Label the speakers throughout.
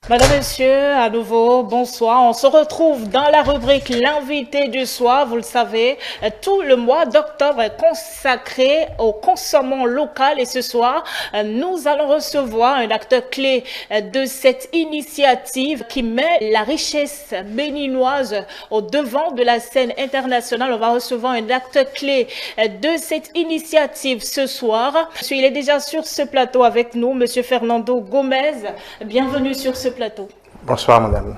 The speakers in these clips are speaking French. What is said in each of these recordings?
Speaker 1: Madame, Monsieur, à nouveau, bonsoir. On se retrouve dans la rubrique L'invité du soir. Vous le savez, tout le mois d'octobre est consacré au consommant local. Et ce soir, nous allons recevoir un acteur clé de cette initiative qui met la richesse béninoise au devant de la scène internationale. On va recevoir un acteur clé de cette initiative ce soir. Il est déjà sur ce plateau avec nous, Monsieur Fernando Gomez. Bienvenue sur ce plateau.
Speaker 2: Bonsoir, madame.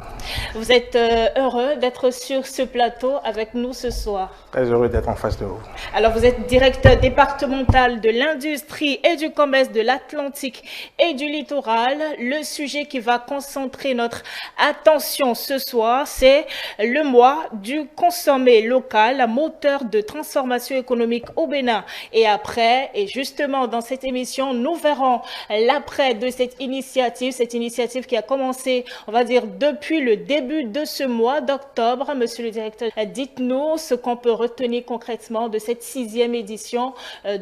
Speaker 1: Vous êtes heureux d'être sur ce plateau avec nous ce soir.
Speaker 2: Très heureux d'être en face de vous.
Speaker 1: Alors, vous êtes directeur départemental de l'industrie et du commerce de l'Atlantique et du littoral. Le sujet qui va concentrer notre attention ce soir, c'est le mois du consommé local, moteur de transformation économique au Bénin et après. Et justement, dans cette émission, nous verrons l'après de cette initiative qui a commencé, on va dire, depuis le début de ce mois d'octobre. Monsieur le directeur, dites-nous ce qu'on peut retenir concrètement de cette 6e édition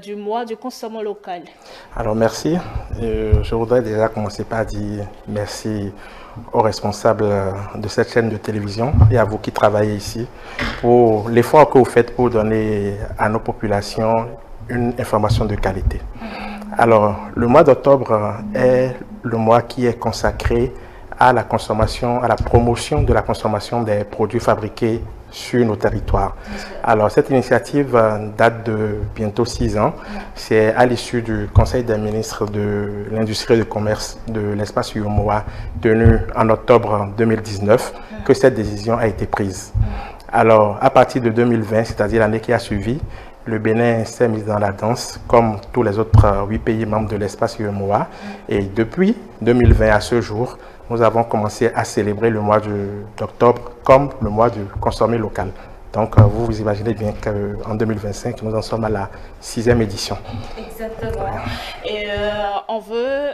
Speaker 1: du mois du consommant local.
Speaker 2: Alors, merci. Je voudrais déjà commencer par dire merci aux responsables de cette chaîne de télévision et à vous qui travaillez ici pour l'effort que vous faites pour donner à nos populations une information de qualité. Alors, le mois d'octobre est le mois qui est consacré à la consommation, à la promotion de la consommation des produits fabriqués sur nos territoires. Alors, cette initiative date de bientôt 6 ans. C'est à l'issue du Conseil des ministres de l'Industrie et du Commerce de l'espace UEMOA tenu en octobre 2019 que cette décision a été prise. Alors, à partir de 2020, c'est-à-dire l'année qui a suivi, le Bénin s'est mis dans la danse, comme tous les autres 8 pays membres de l'espace UEMOA. Et depuis 2020 à ce jour, nous avons commencé à célébrer le mois d'octobre comme le mois du consommé local. Donc, vous imaginez bien qu'en 2025, nous en sommes à la 6e édition.
Speaker 1: Exactement. Et on veut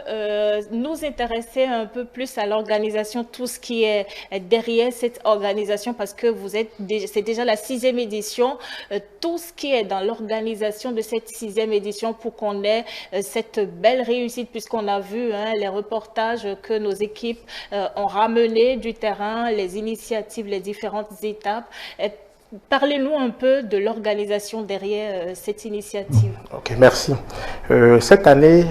Speaker 1: nous intéresser un peu plus à l'organisation, tout ce qui est derrière cette organisation, parce que c'est déjà la 6e édition, tout ce qui est dans l'organisation de cette 6e édition pour qu'on ait cette belle réussite, puisqu'on a vu les reportages que nos équipes ont ramenés du terrain, les initiatives, les différentes étapes. Parlez-nous un peu de l'organisation derrière cette initiative.
Speaker 2: Ok, merci. Cette année,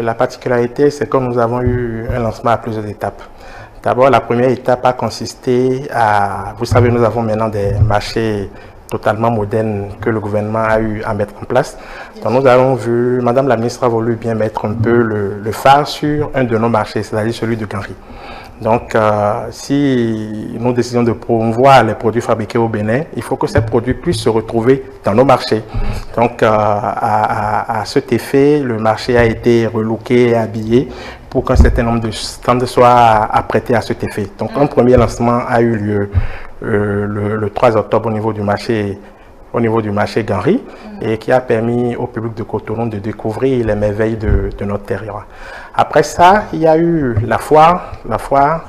Speaker 2: la particularité, c'est que nous avons eu un lancement à plusieurs étapes. D'abord, la première étape a consisté à, vous savez, nous avons maintenant des marchés totalement modernes que le gouvernement a eu à mettre en place. Donc, nous avons vu, Madame la ministre a voulu bien mettre un peu le phare sur un de nos marchés, c'est-à-dire celui de Ganri. Donc, si nous décidons de promouvoir les produits fabriqués au Bénin, il faut que ces produits puissent se retrouver dans nos marchés. Donc, à cet effet, le marché a été relooké et habillé pour qu'un certain nombre de stands soient apprêtés à cet effet. Donc, un premier lancement a eu lieu le 3 octobre au niveau du marché Ganri et qui a permis au public de Cotonou de découvrir les merveilles de notre terroir. Après ça, il y a eu la foire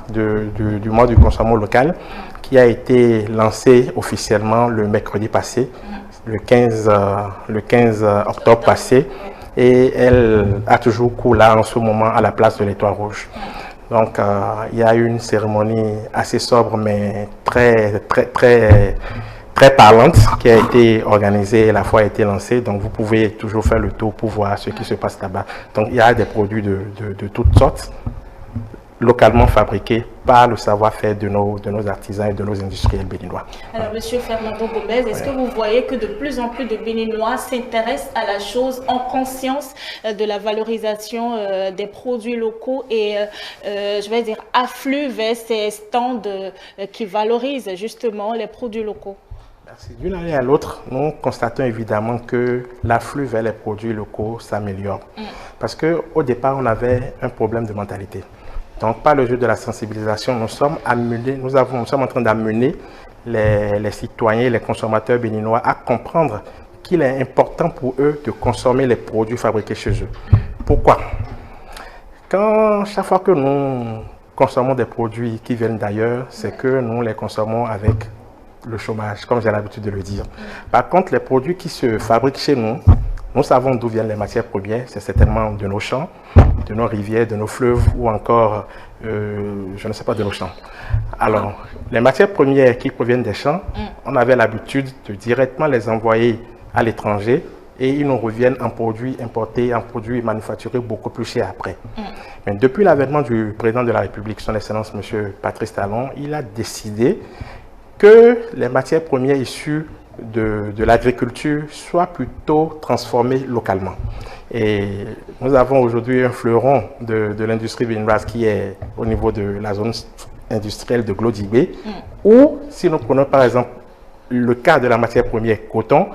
Speaker 2: du mois du consommant local qui a été lancée officiellement le mercredi passé, le 15 octobre passé, et elle a toujours cours là en ce moment à la place de l'Étoile Rouge. Donc, il y a eu une cérémonie assez sobre mais très parlante qui a été organisée et la foire a été lancée. Donc, vous pouvez toujours faire le tour pour voir ce qui se passe là-bas. Donc, il y a des produits de toutes sortes, localement fabriqués par le savoir-faire de nos artisans et de nos industriels béninois.
Speaker 1: Alors, Monsieur Fernando Gomez, est-ce que vous voyez que de plus en plus de Béninois s'intéressent à la chose en conscience de la valorisation des produits locaux et, je vais dire, affluent vers ces stands qui valorisent justement les produits locaux?
Speaker 2: D'une année à l'autre, nous constatons évidemment que l'afflux vers les produits locaux s'améliore. Parce qu'au départ, on avait un problème de mentalité. Donc, par le jeu de la sensibilisation, nous sommes en train d'amener les citoyens, les consommateurs béninois à comprendre qu'il est important pour eux de consommer les produits fabriqués chez eux. Pourquoi? Chaque fois que nous consommons des produits qui viennent d'ailleurs, c'est que nous les consommons avec le chômage, comme j'ai l'habitude de le dire. Par contre, les produits qui se fabriquent chez nous, Nous savons d'où viennent les matières premières, c'est certainement de nos champs, de nos rivières, de nos fleuves ou encore, je ne sais pas, de nos champs. Alors, les matières premières qui proviennent des champs, on avait l'habitude de directement les envoyer à l'étranger et ils nous reviennent en produits importés, en produits manufacturés beaucoup plus chers après. Mais depuis l'avènement du président de la République, son Excellence M. Patrice Talon, il a décidé que les matières premières issues de l'agriculture soient plutôt transformées localement. Et nous avons aujourd'hui un fleuron de l'industrie béninoise qui est au niveau de la zone industrielle de Glodibé, où si nous prenons par exemple le cas de la matière première coton,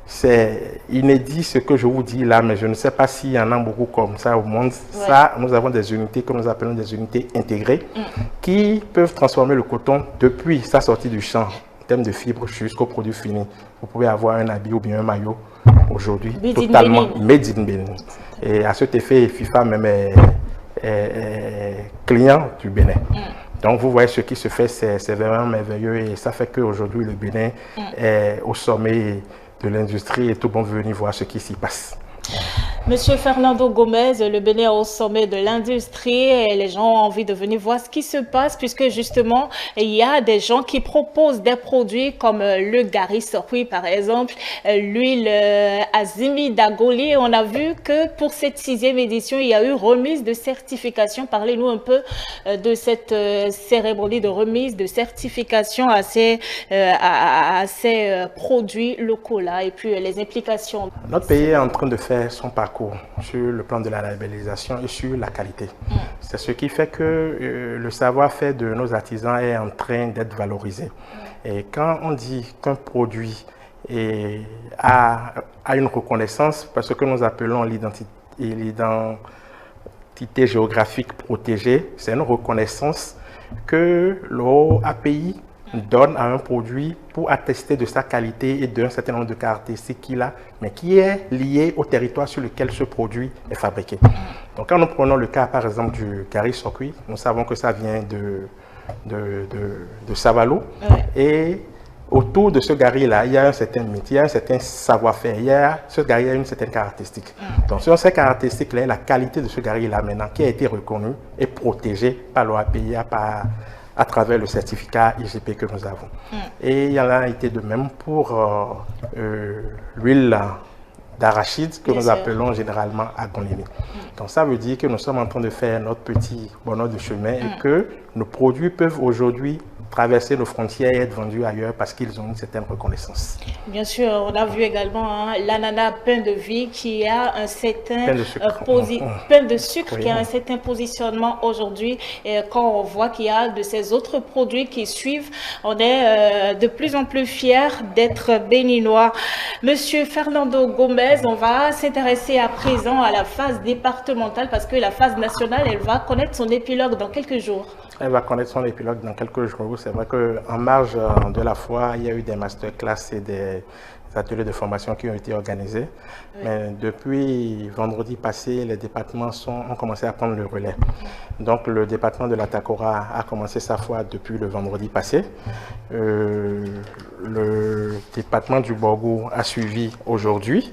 Speaker 2: c'est inédit ce que je vous dis là, mais je ne sais pas s'il y en a beaucoup comme ça au monde. Ça, nous avons des unités que nous appelons des unités intégrées qui peuvent transformer le coton depuis sa sortie du champ en termes de fibres jusqu'au produit fini. Vous pouvez avoir un habit ou bien un maillot aujourd'hui totalement made in Benin. Et à cet effet, FIFA même est client du Bénin. Donc vous voyez ce qui se fait, c'est vraiment merveilleux et ça fait qu'aujourd'hui le Bénin est au sommet de l'industrie et tout bon venir voir ce qui s'y passe.
Speaker 1: Monsieur Fernando Gomez, le Bénin est au sommet de l'industrie et les gens ont envie de venir voir ce qui se passe puisque justement, il y a des gens qui proposent des produits comme le Gari Sorui par exemple, l'huile Azimi d'Agoli. On a vu que pour cette 6e édition, il y a eu remise de certification. Parlez-nous un peu de cette cérémonie de remise de certification à ces produits locaux-là et puis les implications.
Speaker 2: Notre pays est en train de faire son parcours sur le plan de la labellisation et sur la qualité. C'est ce qui fait que le savoir-faire de nos artisans est en train d'être valorisé. Et quand on dit qu'un produit a une reconnaissance, parce que nous appelons l'identité géographique protégée, c'est une reconnaissance que l'OAPI donne à un produit pour attester de sa qualité et d'un certain nombre de caractéristiques qu'il a, mais qui est lié au territoire sur lequel ce produit est fabriqué. Donc quand nous prenons le cas par exemple du Gari Sorui, nous savons que ça vient de Savalo, et autour de ce gari-là, il y a un certain mythe, il y a un certain savoir-faire, ce gari a une certaine caractéristique. Donc sur ces caractéristiques-là, la qualité de ce gari-là maintenant, qui a été reconnue et protégée par l'OAPI, à travers le certificat IGP que nous avons. Et il y en a été de même pour l'huile d'arachide que nous appelons généralement agonimi. Donc ça veut dire que nous sommes en train de faire notre petit bonheur de chemin et que nos produits peuvent aujourd'hui traverser nos frontières et être vendus ailleurs parce qu'ils ont une certaine reconnaissance.
Speaker 1: Bien sûr, on a vu également l'ananas pain de vie qui a un certain pain de sucre qui a un certain positionnement aujourd'hui. Et quand on voit qu'il y a de ces autres produits qui suivent, on est de plus en plus fiers d'être béninois. Monsieur Fernando Gomez, on va s'intéresser à présent à la phase départementale parce que la phase nationale, elle va connaître son épilogue dans quelques jours.
Speaker 2: Elle va connaître son épilogue dans quelques jours. C'est vrai qu'en marge de la foire, il y a eu des masterclass et des ateliers de formation qui ont été organisés. Mais depuis vendredi passé, les départements ont commencé à prendre le relais. Donc le département de la Takora a commencé sa foire depuis le vendredi passé. Le département du Borgou a suivi aujourd'hui.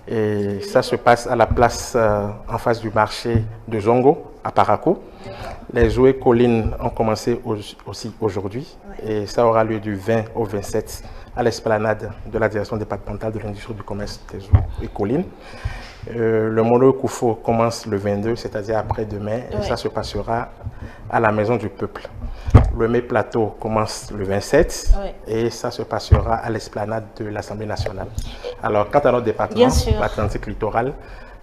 Speaker 2: Et ça se passe à la place en face du marché de Zongo, à Parakou. Les jouets collines ont commencé aussi aujourd'hui et ça aura lieu du 20 au 27 à l'esplanade de la direction départementale de l'industrie du commerce des jouets et collines. Le Mono Koufo commence le 22, c'est-à-dire après-demain, et ça se passera à la Maison du Peuple. Le Mai Plateau commence le 27 et ça se passera à l'esplanade de l'Assemblée nationale. Alors, quant à notre département, l'Atlantique littoral,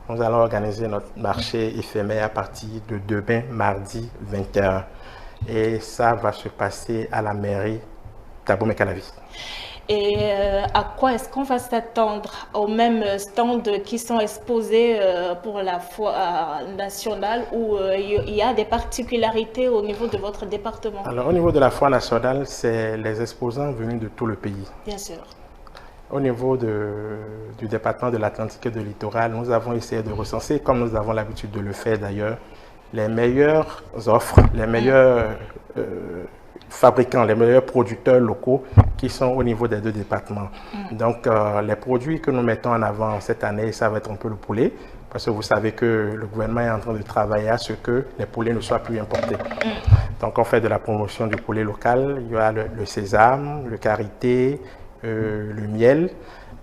Speaker 2: nous allons organiser notre marché éphémère à partir de demain, mardi 21. Et ça va se passer à la mairie d'Abomey-Canavi.
Speaker 1: Et à quoi est-ce qu'on va s'attendre aux mêmes stands qui sont exposés pour la foire nationale ou il y a des particularités au niveau de votre département?
Speaker 2: Alors au niveau de la foire nationale, c'est les exposants venus de tout le pays.
Speaker 1: Bien sûr.
Speaker 2: Au niveau du département de l'Atlantique et de Littoral, nous avons essayé de recenser, comme nous avons l'habitude de le faire d'ailleurs, les meilleures offres, les meilleures fabricants, les meilleurs producteurs locaux qui sont au niveau des deux départements. Donc, les produits que nous mettons en avant cette année, ça va être un peu le poulet, parce que vous savez que le gouvernement est en train de travailler à ce que les poulets ne soient plus importés. Donc, on fait de la promotion du poulet local. Il y a le sésame, le karité, le miel,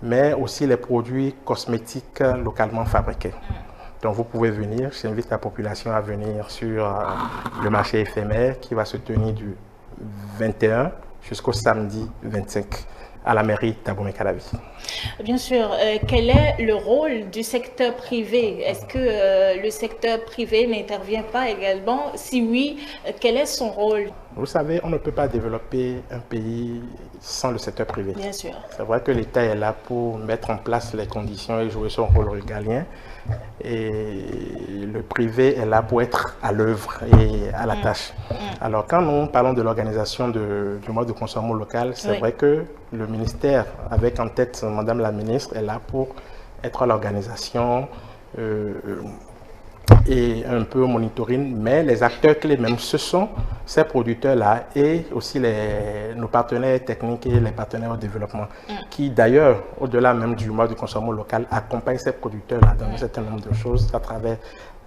Speaker 2: mais aussi les produits cosmétiques localement fabriqués. Donc, vous pouvez venir. J'invite la population à venir sur le marché éphémère qui va se tenir du 21 jusqu'au samedi 25 à la mairie d'Abomey-Calavi.
Speaker 1: Bien sûr. Quel est le rôle du secteur privé? Est-ce que le secteur privé n'intervient pas également? Si oui, quel est son rôle?
Speaker 2: Vous savez, on ne peut pas développer un pays sans le secteur privé.
Speaker 1: Bien sûr.
Speaker 2: C'est vrai que l'État est là pour mettre en place les conditions et jouer son rôle régalien. Et le privé est là pour être à l'œuvre et à la tâche. Alors, quand nous parlons de l'organisation du mode de consommation local, c'est vrai que le ministère, avec en tête Madame la ministre, est là pour être à l'organisation et un peu au monitoring, mais les acteurs clés même, ce sont ces producteurs-là et aussi nos partenaires techniques et les partenaires au développement qui d'ailleurs, au-delà même du mode de consommation local, accompagnent ces producteurs-là dans un certain nombre de choses à travers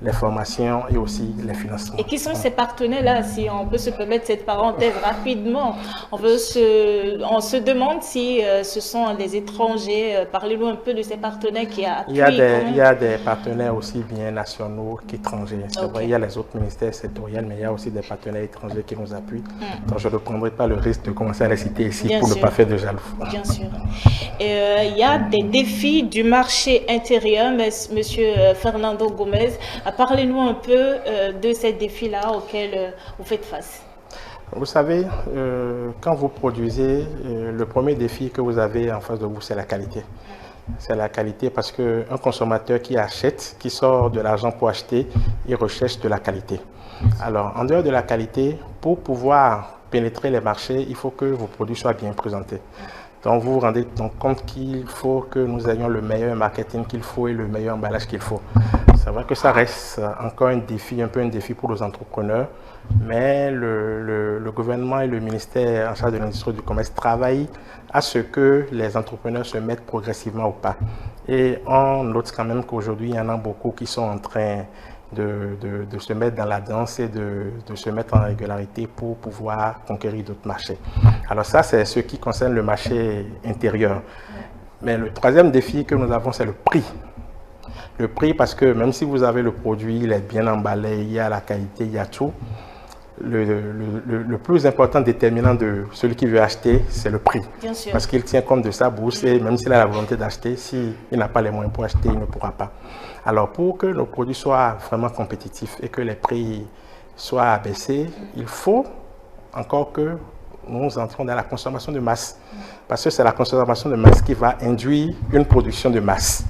Speaker 2: les formations et aussi les financements.
Speaker 1: Et qui sont ces partenaires-là, si on peut se permettre cette parenthèse rapidement? On se demande si ce sont des étrangers. Parlez-nous un peu de ces partenaires qui appuient.
Speaker 2: Il y a des partenaires aussi bien nationaux qu'étrangers. C'est vrai, il y a les autres ministères sectoriels, mais il y a aussi des partenaires étrangers qui nous appuient. Donc je ne prendrai pas le risque de commencer à les citer ici pour ne pas faire de jaloux.
Speaker 1: Bien sûr. Il y a des défis du marché intérieur, Monsieur Fernando Gomez. Parlez-nous un peu de ces défis-là auxquels vous faites face.
Speaker 2: Vous savez, quand vous produisez, le premier défi que vous avez en face de vous, c'est la qualité. C'est la qualité parce qu'un consommateur qui achète, qui sort de l'argent pour acheter, il recherche de la qualité. Alors, en dehors de la qualité, pour pouvoir pénétrer les marchés, il faut que vos produits soient bien présentés. Donc, vous vous rendez donc compte qu'il faut que nous ayons le meilleur marketing qu'il faut et le meilleur emballage qu'il faut. C'est vrai que ça reste encore un défi, un peu un défi pour les entrepreneurs, mais le gouvernement et le ministère en charge de l'industrie du commerce travaillent à ce que les entrepreneurs se mettent progressivement au pas. Et on note quand même qu'aujourd'hui, il y en a beaucoup qui sont en train de se mettre dans la danse et de se mettre en régularité pour pouvoir conquérir d'autres marchés. Alors ça, c'est ce qui concerne le marché intérieur. Mais le troisième défi que nous avons, c'est le prix. Le prix, parce que même si vous avez le produit, il est bien emballé, il y a la qualité, il y a tout. Le plus important déterminant de celui qui veut acheter, c'est le prix.
Speaker 1: Bien sûr.
Speaker 2: Parce qu'il tient compte de sa bourse et même s'il a la volonté d'acheter, s'il n'a pas les moyens pour acheter, il ne pourra pas. Alors pour que nos produits soient vraiment compétitifs et que les prix soient abaissés, il faut encore que nous entrons dans la consommation de masse. Parce que c'est la consommation de masse qui va induire une production de masse.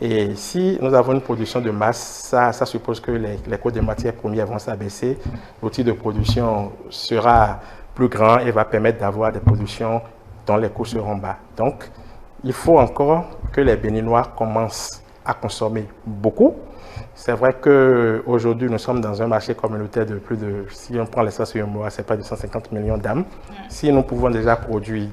Speaker 2: Et si nous avons une production de masse, ça suppose que les coûts des matières premières vont s'abaisser, l'outil de production sera plus grand et va permettre d'avoir des productions dont les coûts seront bas. Donc, il faut encore que les Béninois commencent à consommer beaucoup. C'est vrai qu'aujourd'hui, nous sommes dans un marché communautaire de plus de, si on prend l'espace sur un mois, c'est pas de 150 millions d'âmes. Si nous pouvons déjà produire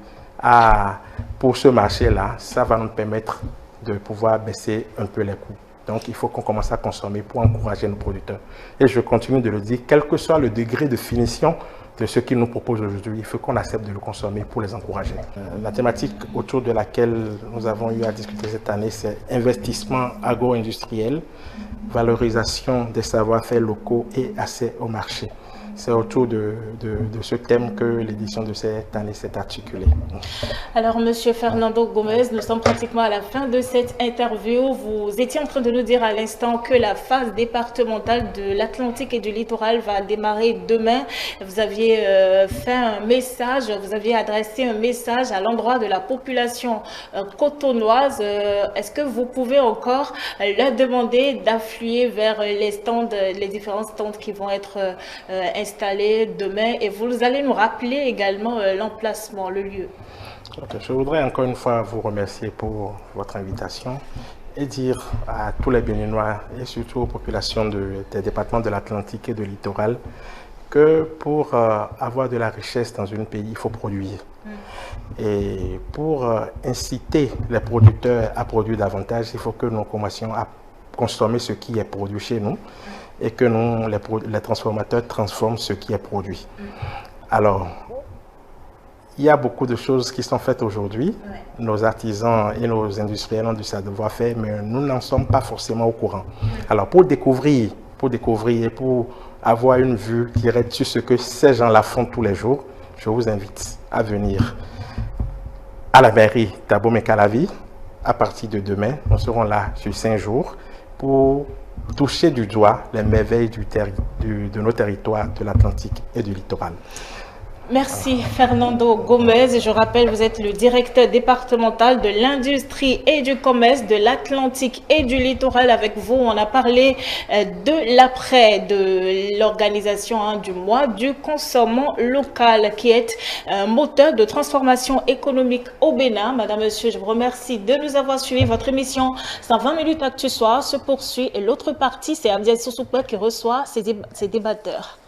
Speaker 2: pour ce marché-là, ça va nous permettre de pouvoir baisser un peu les coûts. Donc, il faut qu'on commence à consommer pour encourager nos producteurs. Et je continue de le dire, quel que soit le degré de finition de ce qu'ils nous proposent aujourd'hui, il faut qu'on accepte de le consommer pour les encourager. La thématique autour de laquelle nous avons eu à discuter cette année, c'est investissement agro-industriel, valorisation des savoir-faire locaux et accès au marché. C'est autour de ce thème que l'édition de cette année s'est articulée.
Speaker 1: Alors, Monsieur Fernando Gomez, nous sommes pratiquement à la fin de cette interview. Vous étiez en train de nous dire à l'instant que la phase départementale de l'Atlantique et du littoral va démarrer demain. Vous aviez fait un message, vous aviez adressé un message à l'endroit de la population cotonoise. Est-ce que vous pouvez encore leur demander d'affluer vers les stands, les différents stands qui vont être installés demain, et vous allez nous rappeler également l'emplacement, le lieu.
Speaker 2: Okay. Je voudrais encore une fois vous remercier pour votre invitation et dire à tous les Béninois et surtout aux populations des départements de l'Atlantique et du littoral que pour avoir de la richesse dans un pays, il faut produire. Et pour inciter les producteurs à produire davantage, il faut que nous commencions à consommer ce qui est produit chez nous et que nous, les transformateurs, transforment ce qui est produit. Alors, il y a beaucoup de choses qui sont faites aujourd'hui. Nos artisans et nos industriels ont dû savoir faire, mais nous n'en sommes pas forcément au courant. Alors, pour découvrir et pour avoir une vue directe sur ce que ces gens-là font tous les jours, je vous invite à venir à la mairie d'Abomey-Calavi. À partir de demain, nous serons là sur 5 jours pour toucher du doigt les merveilles de nos territoires de l'Atlantique et du littoral.
Speaker 1: Merci Fernando Gomez. Et je rappelle, vous êtes le directeur départemental de l'industrie et du commerce de l'Atlantique et du littoral. Avec vous, on a parlé de l'après, de l'organisation du mois du consommant local qui est un moteur de transformation économique au Bénin. Madame, Monsieur, je vous remercie de nous avoir suivi. Votre émission 120 minutes Actu Soir se poursuit et l'autre partie, c'est Abdiel Soussoupé qui reçoit ses débatteurs.